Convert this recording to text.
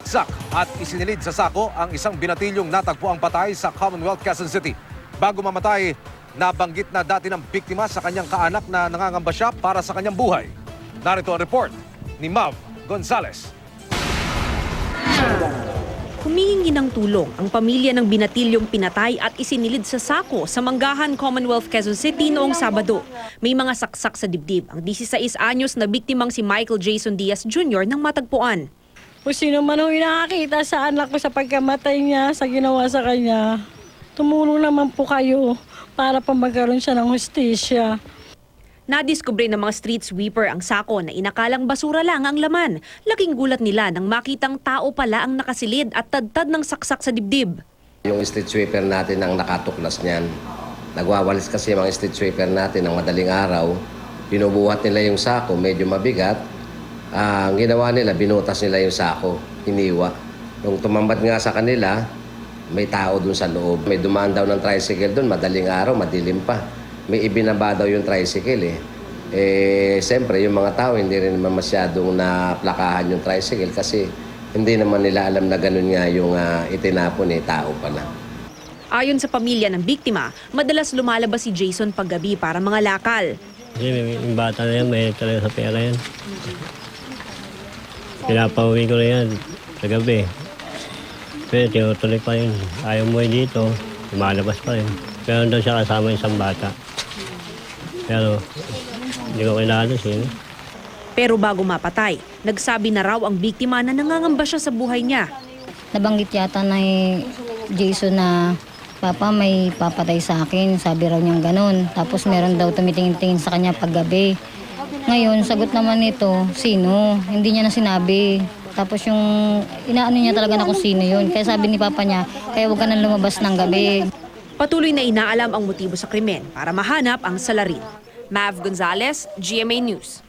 Sinaksak at isinilid sa sako ang isang binatilyong natagpuang patay sa Commonwealth, Quezon City. Bago mamatay, nabanggit na dati ng biktima sa kanyang kaanak na nangangamba siya para sa kanyang buhay. Narito ang report ni Mav Gonzales. Humihingi ng tulong ang pamilya ng binatilyong pinatay at isinilid sa sako sa Manggahan, Commonwealth, Quezon City noong Sabado. May mga saksak sa dibdib ang 16 anyos na biktimang si Michael Jason Diaz Jr. ng matagpuan. Kung sino man ang nakakita sa anak ko sa pagkamatay niya, sa ginawa sa kanya, tumulong naman po kayo para pa magkaroon siya ng hustisya. Nadiskubre ng mga street sweeper ang sako na inakalang basura lang ang laman. Laking gulat nila nang makitang tao pala ang nakasilid at tadtad ng saksak sa dibdib. Yung street sweeper natin ang nakatuklas niyan. Nagwawalis kasi yung mga street sweeper natin ng madaling araw. Binubuhat nila yung sako, medyo mabigat. Ang ginawa nila, binutas nila yung sako, hiniwa. Nung tumambad nga sa kanila, may tao dun sa loob. May dumaan daw ng tricycle dun, madaling araw, madilim pa. May ibinaba daw yung tricycle siyempre yung mga tao hindi rin naman masyadong naplakahan yung tricycle kasi hindi naman nila alam na ganun nga yung itinapon tao pala. Ayon sa pamilya ng biktima, madalas lumalabas si Jason paggabi para mga lakal. Kasi yung bata na yan, may talaga sa pera yan. Pinapauwi ko na yan sa gabi. Pero tinutuloy pa yun. Ayaw mo dito, lumalabas pa rin. Pero daw siya kasama isang bata. Pero hindi ko kilala siya. Pero bago mapatay, nagsabi na raw ang biktima na nangangamba siya sa buhay niya. Nabanggit yata na Jason na, Papa, may papatay sa akin. Sabi raw niyang ganun. Tapos meron daw tumitingin-tingin sa kanya paggabi. Ngayon, sagot naman nito, sino? Hindi niya na sinabi. Tapos yung inaano niya talaga na kung sino yun. Kaya sabi ni Papa niya, kaya huwag ka nang lumabas ng gabi. Patuloy na inaalam ang motibo sa krimen para mahanap ang salarin. Mav Gonzales, GMA News.